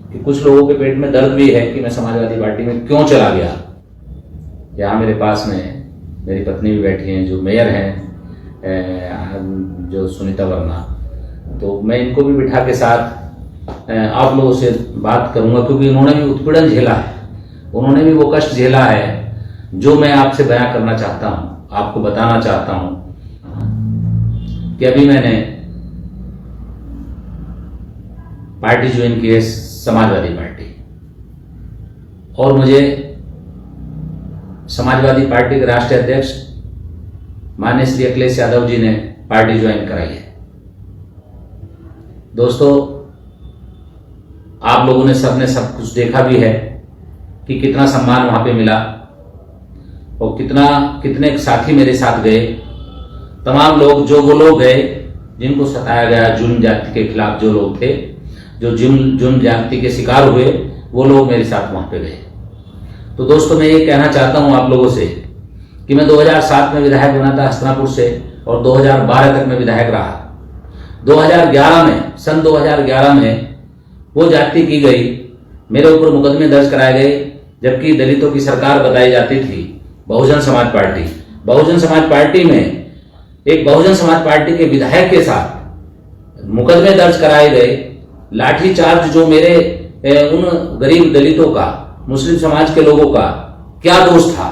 कि कुछ लोगों के पेट में दर्द भी है कि मैं समाजवादी पार्टी में क्यों चला गया। यहाँ मेरे पास में मेरी पत्नी भी बैठी हैं जो मेयर हैं, जो सुनीता वर्मा, तो मैं इनको भी बिठा के साथ आप लोगों से बात करूंगा, क्योंकि उन्होंने भी उत्पीड़न झेला है, उन्होंने भी वो कष्ट झेला है जो मैं आपसे बयां करना चाहता हूं, आपको बताना चाहता हूं कि अभी मैंने पार्टी ज्वाइन की है, समाजवादी पार्टी, और मुझे समाजवादी पार्टी के राष्ट्रीय अध्यक्ष माननीय श्री अखिलेश यादव जी ने पार्टी ज्वाइन कराई है। दोस्तों, आप लोगों ने सबने सब कुछ देखा भी है कि कितना सम्मान वहां पे मिला और कितने साथी मेरे साथ गए। तमाम लोग, जो वो लोग गए जिनको सताया गया, जुल्म जाति के खिलाफ जो लोग थे, जो जुल्म जाति के शिकार हुए, वो लोग मेरे साथ वहां पे गए। तो दोस्तों, मैं ये कहना चाहता हूं आप लोगों से कि मैं 2007 में विधायक बना था हस्तिनापुर से, और 2012 तक मैं विधायक रहा। 2011 में, सन 2011 में वो जाति की गई, मेरे ऊपर मुकदमे दर्ज कराए गए, जबकि दलितों की सरकार बताई जाती थी बहुजन समाज पार्टी। बहुजन समाज पार्टी में एक बहुजन समाज पार्टी के विधायक के साथ मुकदमे दर्ज कराए गए। लाठीचार्ज जो मेरे उन गरीब दलितों का, मुस्लिम समाज के लोगों का क्या दोष था,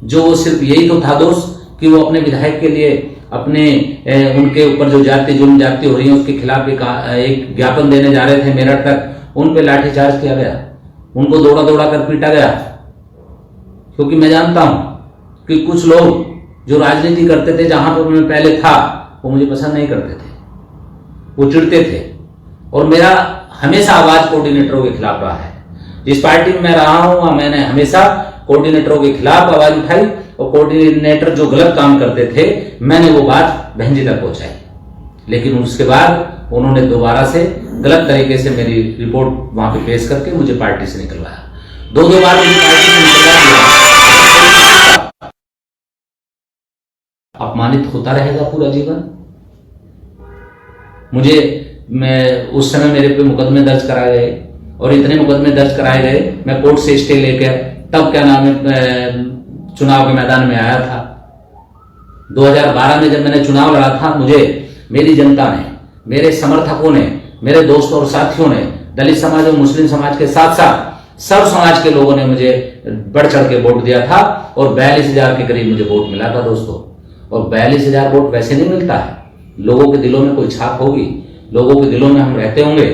जो वो सिर्फ यही तो था दोष कि वो अपने विधायक के लिए अपने उनके ऊपर जो जुल्म जाति हो रही है उसके खिलाफ एक ज्ञापन देने जा रहे थे मेरठ तक, उन पे लाठीचार्ज किया गया, उनको दौड़ा दौड़ा कर पीटा गया। क्योंकि मैं जानता हूं कि कुछ लोग जो राजनीति करते थे जहां पर मैं पहले था, वो मुझे पसंद नहीं करते थे, वो चिढ़ते थे, और मेरा हमेशा आवाज कोऑर्डिनेटरों के खिलाफ रहा है। जिस पार्टी में मैं रहा हूं, मैंने हमेशा कोऑर्डिनेटरों के खिलाफ आवाज उठाई, और कोऑर्डिनेटर जो गलत काम करते थे, मैंने वो बात बहन जी तक पहुंचाई। लेकिन उसके बाद उन्होंने दोबारा से गलत तरीके से मेरी रिपोर्ट वहां पे पेश करके मुझे पार्टी से निकलवाया। दो बार मुझे पार्टी से निकलवा दिया। अपमानित होता रहेगा पूरा जीवन। मैं उस समय मेरे पे मुकदमे दर्ज कराए गए, और इतने मुकदमे दर्ज कराए गए, मैं कोर्ट से स्टे लेकर तब क्या नाम है चुनाव के मैदान में आया था। 2012 में जब मैंने चुनाव लड़ा था, मुझे मेरी जनता ने, मेरे समर्थकों ने, मेरे दोस्तों और साथियों ने, दलित समाज और मुस्लिम समाज के साथ साथ सब समाज के लोगों ने मुझे बढ़ चढ़ के वोट दिया था, और 42,000 के करीब मुझे वोट मिला था दोस्तों। और 42,000 वोट वैसे नहीं मिलता है, लोगों के दिलों में कोई छाप होगी, लोगों के दिलों में हम रहते होंगे।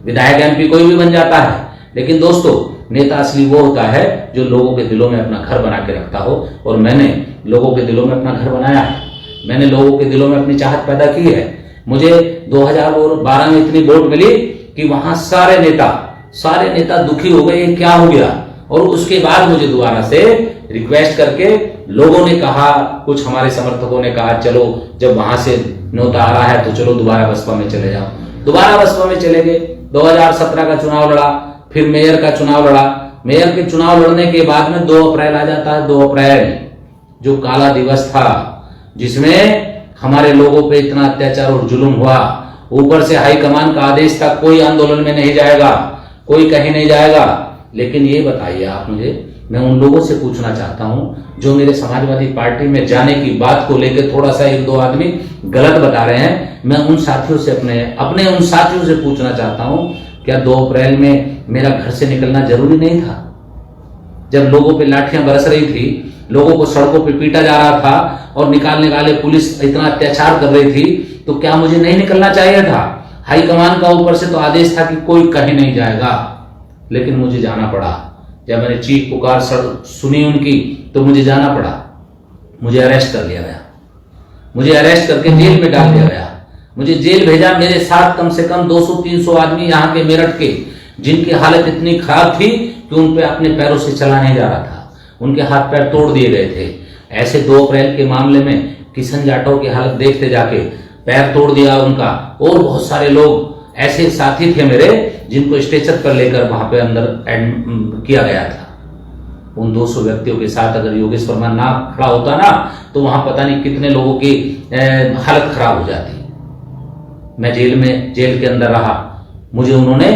विधायक एमपी कोई भी बन जाता है, लेकिन दोस्तों, नेता असली वो होता है जो लोगों के दिलों में अपना घर बना के रखता हो, और मैंने लोगों के दिलों में अपना घर बनाया है। मैंने लोगों के दिलों में अपनी चाहत पैदा की है। मुझे 2012 में इतनी वोट मिली कि वहां सारे नेता दुखी हो गए, क्या हो गया। और उसके बाद मुझे दोबारा से रिक्वेस्ट करके लोगों ने कहा, कुछ हमारे समर्थकों ने कहा, चलो जब वहां से न्योता आ रहा है तो चलो दोबारा बसपा में चले जाओ। दोबारा बसपा में चले गए। 2017 का चुनाव लड़ा, फिर मेयर का चुनाव लड़ा। मेयर के चुनाव लड़ने के बाद में 2 अप्रैल आ जाता है। 2 अप्रैल जो काला दिवस था, जिसमें हमारे लोगों पे इतना अत्याचार और जुल्म हुआ, ऊपर से हाईकमान का आदेश था कोई आंदोलन में नहीं जाएगा, कोई कहीं नहीं जाएगा। लेकिन ये बताइए आप मुझे, मैं उन लोगों से पूछना चाहता हूं जो मेरे समाजवादी पार्टी में जाने की बात को लेकर थोड़ा सा 1-2 आदमी गलत बता रहे हैं, मैं उन साथियों से अपने उन साथियों से पूछना चाहता हूं, क्या 2 अप्रैल में मेरा घर से निकलना जरूरी नहीं था? जब लोगों पे लाठियां बरस रही थी, लोगों को सड़कों पे पीटा जा रहा था, और निकालने वाले पुलिस इतना अत्याचार कर रही थी, तो क्या मुझे नहीं निकलना चाहिए था? हाईकमान का ऊपर से तो आदेश था कि कोई कहीं नहीं जाएगा, लेकिन मुझे जाना पड़ा। जब मैंने चीख पुकार सुनी उनकी, तो मुझे जाना पड़ा। मुझे अरेस्ट कर लिया गया, मुझे अरेस्ट करके जेल में डाल दिया गया। मुझे जेल भेजा। मेरे साथ कम से कम 200-300 आदमी यहाँ के मेरठ के, जिनकी हालत इतनी खराब थी कि उन पे अपने पैरों से चला नहीं जा रहा था, उनके हाथ पैर तोड़ दिए गए थे। ऐसे 2 अप्रैल के मामले में किशन जाटव की हालत देखते जाके, पैर तोड़ दिया उनका, और बहुत सारे लोग ऐसे साथी थे मेरे जिनको स्ट्रेचर पर लेकर वहां पे अंदर किया गया था। उन 200 व्यक्तियों के साथ अगर योगेश वर्मा ना खड़ा होता ना, तो वहां पता नहीं कितने लोगों की हालत खराब हो जाती। मैं जेल के अंदर रहा। मुझे उन्होंने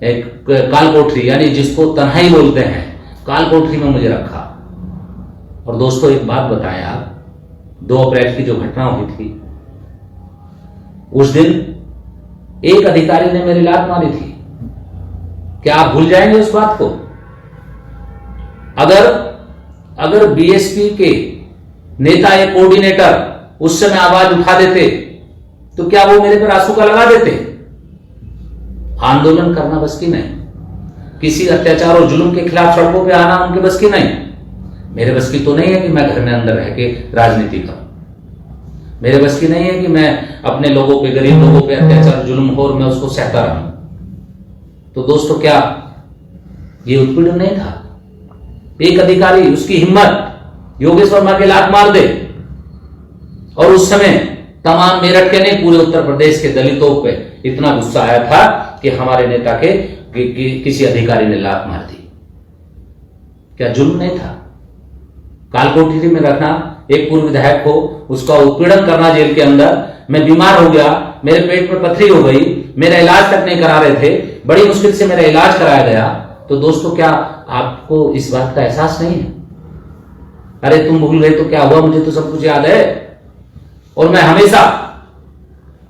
एक काल कोठरी, यानी जिसको तन्हाई बोलते हैं, काल कोठरी में मुझे रखा। और दोस्तों एक बात बताएं आप, 2 अप्रैल की जो घटना हुई थी, उस दिन एक अधिकारी ने मेरी लात मारी थी। क्या आप भूल जाएंगे उस बात को? अगर बीएसपी के नेता या कोऑर्डिनेटर उस समय आवाज उठा देते तो क्या वो मेरे पर आंसू का लगा देते? आंदोलन करना बस की नहीं, किसी अत्याचार और जुल्म के खिलाफ सड़कों पे आना उनके बस की नहीं। मेरे बस की तो नहीं है कि मैं घर में अंदर रह के राजनीति करूं। मेरे बस की नहीं है कि मैं अपने लोगों पे, गरीब लोगों पे अत्याचार जुल्म हो और मैं उसको सहता रहूं। तो दोस्तों क्या ये उत्पीड़न नहीं था? एक अधिकारी, उसकी हिम्मत योगेश वर्मा के लात मार दे, और उस समय तमाम मेरठ के नहीं, पूरे उत्तर प्रदेश के दलितों पे इतना गुस्सा आया था कि हमारे नेता के किसी अधिकारी ने लात मार दी। क्या जुल्म नहीं था? कालकोठरी में रखना एक पूर्व विधायक को, उसका उत्पीड़न करना जेल के अंदर। मैं बीमार हो गया, मेरे पेट में पथरी हो गई, मेरा इलाज तक नहीं करा रहे थे, बड़ी मुश्किल से मेरा इलाज कराया गया। तो दोस्तों क्या आपको इस बात का एहसास नहीं है? अरे तुम भूल गए तो क्या हुआ, मुझे तो सब कुछ याद है, और मैं हमेशा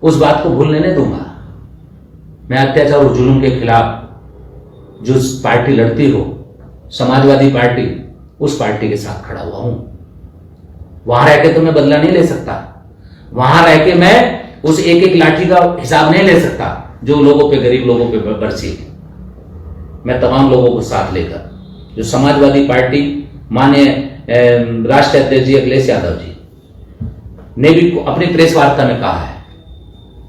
उस बात को भूलने नहीं दूंगा। मैं अत्याचार और जुल्म के खिलाफ जो पार्टी लड़ती हो, समाजवादी पार्टी, उस पार्टी के साथ खड़ा हुआ हूं। वहां रह के तो मैं बदला नहीं ले सकता, वहां रह के मैं उस एक एक लाठी का हिसाब नहीं ले सकता जो लोगों पे, गरीब लोगों पे बरसी। मैं तमाम लोगों को साथ लेकर, जो समाजवादी पार्टी माननीय राष्ट्रीय अध्यक्ष जी अखिलेश यादव जी ने भी अपनी प्रेस वार्ता में कहा है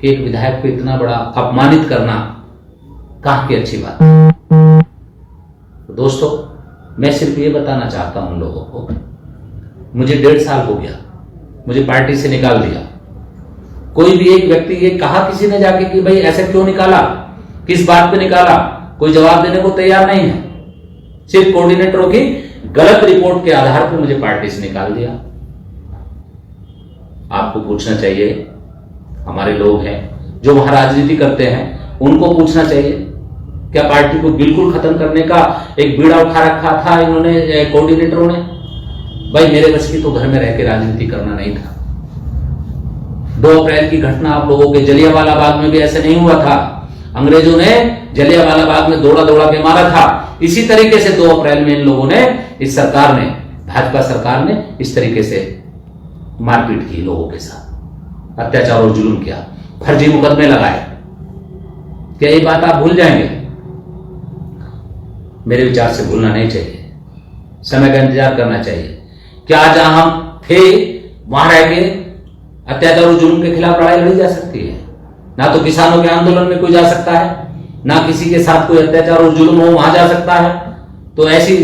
कि एक विधायक को इतना बड़ा अपमानित करना कहां की अच्छी बात। तो दोस्तों मैं सिर्फ ये बताना चाहता हूं उन लोगों को, मुझे 1.5 साल हो गया, मुझे पार्टी से निकाल दिया। कोई भी एक व्यक्ति ये कहा किसी ने जाके कि भाई ऐसे क्यों निकाला, किस बात पे निकाला, कोई जवाब देने को तैयार नहीं है। सिर्फ कोऑर्डिनेटरों की गलत रिपोर्ट के आधार पर मुझे पार्टी से निकाल दिया। आपको पूछना चाहिए, हमारे लोग हैं जो वहां राजनीति करते हैं, उनको पूछना चाहिए क्या पार्टी को बिल्कुल खत्म करने का एक बीड़ा उठा रखा था इन्होंने, कोऑर्डिनेटरों ने? भाई मेरे बस की तो घर में रह के राजनीति करना नहीं था। 2 अप्रैल की घटना आप लोगों के जलियांवाला बाग में भी ऐसे नहीं हुआ था। अंग्रेजों ने जलियांवाला बाग में दौड़ा दौड़ा के मारा था। इसी तरीके से 2 अप्रैल में इन लोगों ने, इस सरकार ने, भाजपा सरकार ने इस तरीके से मारपीट की लोगों के साथ, अत्याचार और जुल्म किया, फर्जी मुकदमे लगाए। क्या ये बात आप भूल जाएंगे? मेरे विचार से भूलना नहीं चाहिए, समय का इंतजार करना चाहिए। क्या जहां हम थे वहां रह के अत्याचार और जुल्म के खिलाफ लड़ाई लड़ी जा सकती है? ना तो किसानों के आंदोलन में कोई जा सकता है, ना किसी के साथ कोई अत्याचार और जुल्म हो वहां जा सकता है। तो ऐसी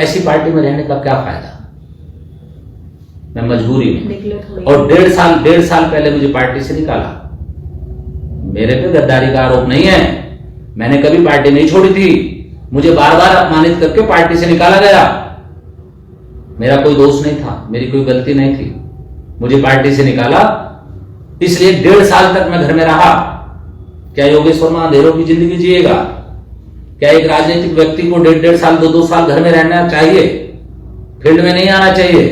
ऐसी पार्टी में रहने का क्या फायदा? मैं मजबूरी में, और 1.5 साल पहले मुझे पार्टी से निकाला। मेरे पे गद्दारी का आरोप नहीं है, मैंने कभी पार्टी नहीं छोड़ी थी। मुझे बार बार अपमानित करके पार्टी से निकाला गया। मेरा कोई दोष नहीं था, मेरी कोई गलती नहीं थी, मुझे पार्टी से निकाला, इसलिए 1.5 साल तक मैं घर में रहा। क्या योगेश वर्मा अंधेरों की जिंदगी जिएगा? क्या एक राजनीतिक व्यक्ति को 1.5 साल 2-2 साल घर में रहना चाहिए? फील्ड में नहीं आना चाहिए?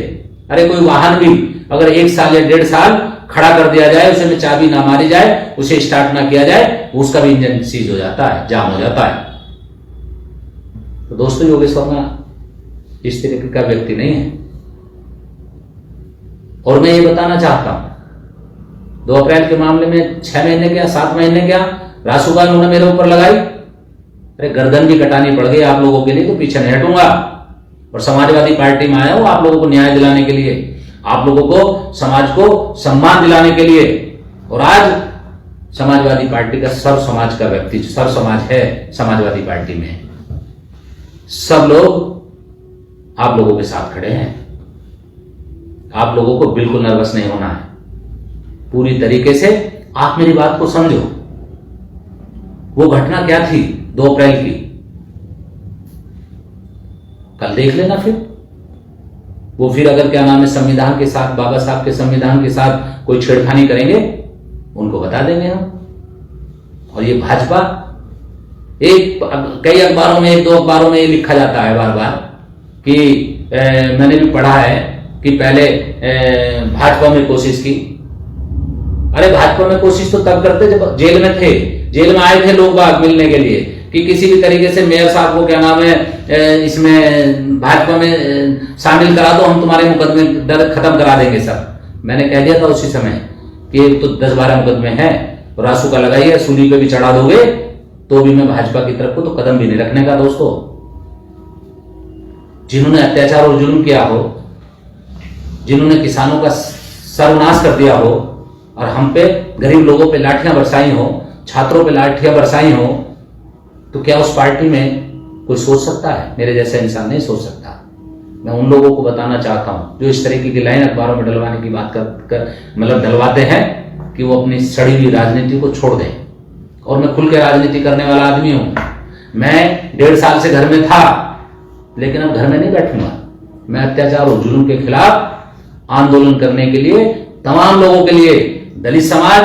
अरे कोई वाहन भी अगर 1 साल या 1.5 साल खड़ा कर दिया जाए, उसे में चाबी ना मारी जाए, उसे स्टार्ट ना किया जाए, उसका भी इंजन सीज हो जाता है, जाम हो जाता है। तो दोस्तों योगेश वर्मा इस तरीके का व्यक्ति नहीं है। और मैं ये बताना चाहता हूं, 2 अप्रैल के मामले में 6 महीने क्या, 7 महीने क्या रासुका उन्होंने मेरे ऊपर लगाई। अरे गर्दन भी कटानी पड़ गई आप लोगों के लिए, तो पीछे नहीं हटूंगा। और समाजवादी पार्टी में आया हूं आप लोगों को न्याय दिलाने के लिए, आप लोगों को, समाज को सम्मान दिलाने के लिए। और आज समाजवादी पार्टी का सर्व समाज का व्यक्ति, सर्व समाज है समाजवादी पार्टी में, सब लोग आप लोगों के साथ खड़े हैं। आप लोगों को बिल्कुल नर्वस नहीं होना है, पूरी तरीके से आप मेरी बात को समझो। वो घटना क्या थी 2 अप्रैल की, कल देख लेना फिर। वो फिर अगर क्या नाम है संविधान के साथ, बाबा साहब के संविधान के साथ कोई छेड़खानी करेंगे, उनको बता देंगे हम। और ये भाजपा कई अखबारों में, 1-2 अखबारों में ये लिखा जाता है बार बार कि मैंने भी पढ़ा है कि पहले भाजपा में कोशिश की। अरे भाजपा में कोशिश तो तब करते जब जेल में थे, जेल में आए थे लोग बाग मिलने के लिए कि किसी भी तरीके से मेयर साहब को क्या नाम है इसमें भाजपा में शामिल करा दो, हम तुम्हारे मुकदमे दर्ज खत्म करा देंगे सब। मैंने कह दिया था उसी समय कि तो 10-12 मुकदमे हैं, रासू का लगाइए, सूली पे भी चढ़ा दोगे तो भी मैं भाजपा की तरफ को तो कदम भी नहीं रखने का। दोस्तों, जिन्होंने अत्याचार और जुल्म किया हो, जिन्होंने किसानों का सर्वनाश कर दिया हो और हम पे, गरीब लोगों पे लाठियां बरसाई हो, छात्रों पे लाठियां बरसाई हो, तो क्या उस पार्टी में कोई सोच सकता है? मेरे जैसा इंसान नहीं सोच सकता। मैं उन लोगों को बताना चाहता हूं जो इस तरीके की लाइन अखबारों में डलवाने की बात कर मतलब डलवाते हैं कि वो अपनी सड़ी हुई राजनीति को छोड़ दें। और मैं खुल के राजनीति करने वाला आदमी हूं। मैं 1.5 साल से घर में था, लेकिन अब घर में नहीं बैठूंगा। मैं अत्याचार और जुल्म के खिलाफ आंदोलन करने के लिए तमाम लोगों के लिए, दलित समाज,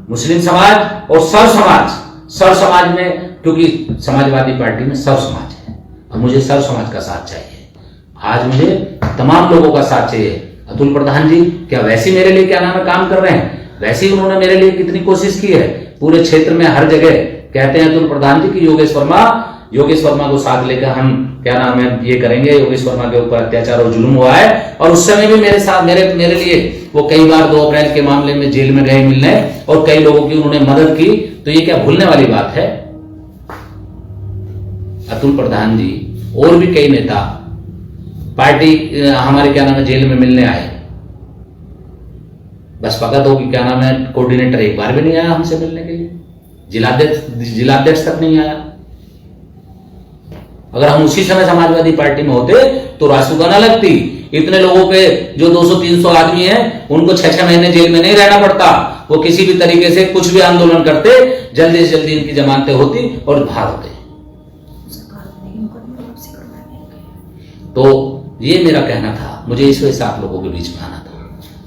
मुस्लिम समाज और सर्व समाज में, क्योंकि समाजवादी पार्टी में सर्व समाज है और मुझे सर्व समाज का साथ चाहिए। आज मुझे तमाम लोगों का साथ चाहिए। अतुल प्रधान जी क्या वैसे मेरे लिए क्या नाम है काम कर रहे हैं? वैसे ही उन्होंने मेरे लिए कितनी कोशिश की है। पूरे क्षेत्र में हर जगह कहते हैं अतुल प्रधान जी की योगेश वर्मा को साथ लेकर हम क्या नाम है ये करेंगे। योगेश वर्मा के ऊपर अत्याचार और जुल्म हुआ है और उस समय भी मेरे साथ मेरे लिए वो कई बार 2 अप्रैल के मामले में जेल में गए मिलने और कई लोगों की उन्होंने मदद की। तो ये क्या भूलने वाली बात है? अतुल प्रधान जी और भी कई नेता पार्टी हमारे क्या नाम है जेल में मिलने आए। बसपा का तो क्या नाम है कोऑर्डिनेटर एक बार भी नहीं आया हमसे मिलने के लिए, जिलाध्यक्ष तक नहीं आया। अगर हम उसी समय समाजवादी पार्टी में होते तो रासुका ना लगती। इतने लोगों पे जो 200-300 आदमी हैं उनको 6-6 महीने जेल में नहीं रहना पड़ता। वो किसी भी तरीके से कुछ भी आंदोलन करते, जल्दी से जल्दी इनकी जमानतें होती और बाहर होते। तो ये मेरा कहना था, मुझे इस वजह से आप लोगों के बीच में आना था।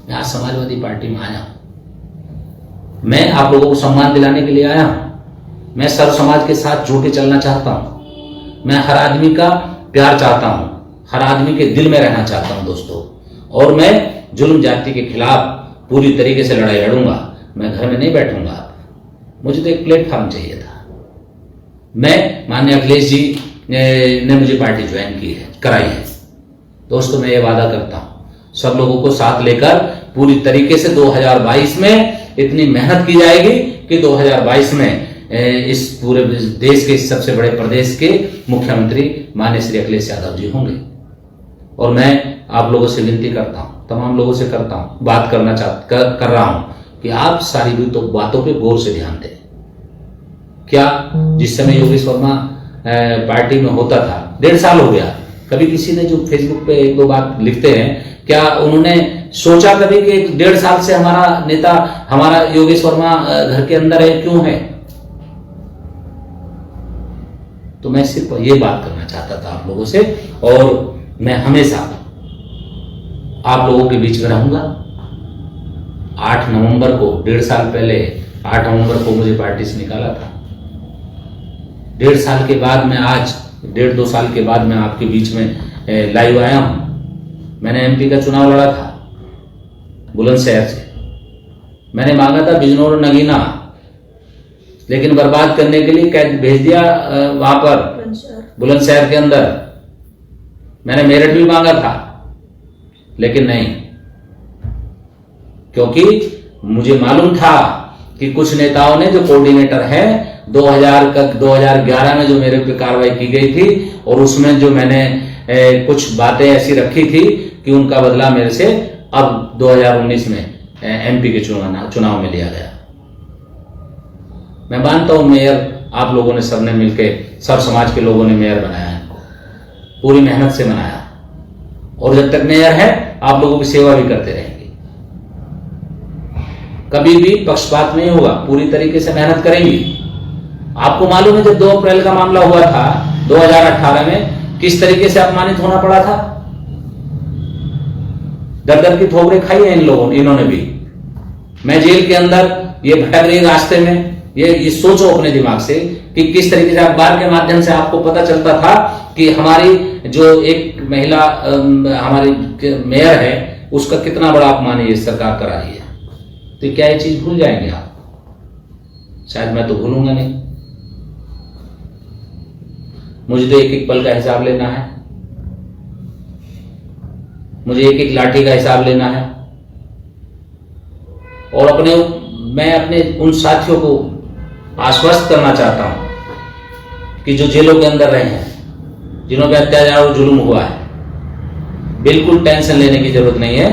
मैं आज समाजवादी पार्टी में आया हूं। मैं आप लोगों को सम्मान दिलाने के लिए आया हूं। मैं सर्व समाज के साथ जुड़ के चलना चाहता हूं। मैं हर आदमी का प्यार चाहता हूं, हर आदमी के दिल में रहना चाहता हूं दोस्तों। और मैं जुल्म जाति के खिलाफ पूरी तरीके से लड़ाई लड़ूंगा। मैं घर में नहीं बैठूंगा। मुझे तो एक प्लेटफॉर्म चाहिए था। मैं माननीय अखिलेश जी ने मुझे पार्टी ज्वाइन की है, कराई है। दोस्तों, मैं ये वादा करता हूं सब लोगों को साथ लेकर पूरी तरीके से 2022 में इतनी मेहनत की जाएगी कि 2022 में इस पूरे देश के सबसे बड़े प्रदेश के मुख्यमंत्री माननीय श्री अखिलेश यादव जी होंगे। और मैं आप लोगों से विनती करता हूं, तमाम लोगों से करता हूं, बात कर रहा हूं कि आप सारी भी तो बातों पे गौर से ध्यान दें। क्या जिस समय योगेश वर्मा पार्टी में होता था, 1.5 साल हो गया, कभी किसी ने जो फेसबुक पे 1-2 बात लिखते हैं, क्या उन्होंने सोचा कभी कि 1.5 साल से हमारा नेता, हमारा योगेश वर्मा घर के अंदर है, क्यों है? तो मैं सिर्फ ये बात करना चाहता था आप लोगों से। और मैं हमेशा आप लोगों के बीच में रहूंगा। 8 नवंबर को, 1.5 साल पहले 8 नवंबर को मुझे पार्टी से निकाला था। 1.5 साल के बाद मैं आज 1.5-2 साल के बाद मैं आपके बीच में लाइव आया हूं। मैंने एमपी का चुनाव लड़ा था बुलंदशहर से। मैंने मांगा था बिजनौर नगीना, लेकिन बर्बाद करने के लिए कैद भेज दिया वहां पर बुलंदशहर के अंदर। मैंने मेरठ भी मांगा था, लेकिन नहीं, क्योंकि मुझे मालूम था कि कुछ नेताओं ने, जो कोऑर्डिनेटर हैं, 2011 में जो मेरे पे कार्रवाई की गई थी और उसमें जो मैंने कुछ बातें ऐसी रखी थी कि उनका बदला मेरे से अब 2019 में एमपी के चुनाव में लिया गया। मैं मानता हूं मेयर आप लोगों ने, सबने मिलकर, सब समाज के लोगों ने मेयर बनाया है, पूरी मेहनत से बनाया। और जब तक मेयर है आप लोगों की सेवा भी करते रहेंगे। कभी भी पक्षपात नहीं होगा, पूरी तरीके से मेहनत करेंगी। आपको मालूम है जब 2 अप्रैल का मामला हुआ था 2018 में, किस तरीके से अपमानित होना पड़ा था। दर की ठोकरें खाई है इन्होंने भी। मैं जेल के अंदर, ये भटक रही रास्ते में, ये सोचो अपने दिमाग से कि किस तरीके से अखबार के माध्यम से आपको पता चलता था कि हमारी जो एक महिला हमारी मेयर है उसका कितना बड़ा अपमान ये सरकार करा रही है। तो क्या ये चीज भूल जाएंगे आप? शायद मैं तो भूलूंगा नहीं। मुझे तो एक एक पल का हिसाब लेना है, मुझे एक एक लाठी का हिसाब लेना है, और मैं अपने उन साथियों को आश्वस्त करना चाहता हूं कि जो जेलों के अंदर रहे हैं, जिन्हों पे अत्याचार और जुल्म हुआ है, बिल्कुल टेंशन लेने की जरूरत नहीं है।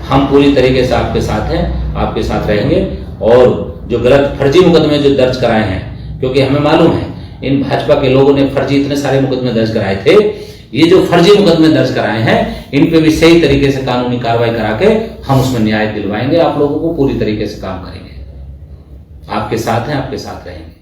हम पूरी तरीके से आपके साथ हैं, आपके साथ रहेंगे। और जो गलत फर्जी मुकदमे जो दर्ज कराए हैं, क्योंकि हमें मालूम है इन भाजपा के लोगों ने फर्जी इतने सारे मुकदमे दर्ज कराए थे, ये जो फर्जी मुकदमे दर्ज कराए हैं इन पे भी सही तरीके से कानूनी कार्रवाई करा के हम उसमें न्याय दिलवाएंगे। आप लोगों को पूरी तरीके से काम करेंगे। आपके साथ हैं, आपके साथ रहेंगे।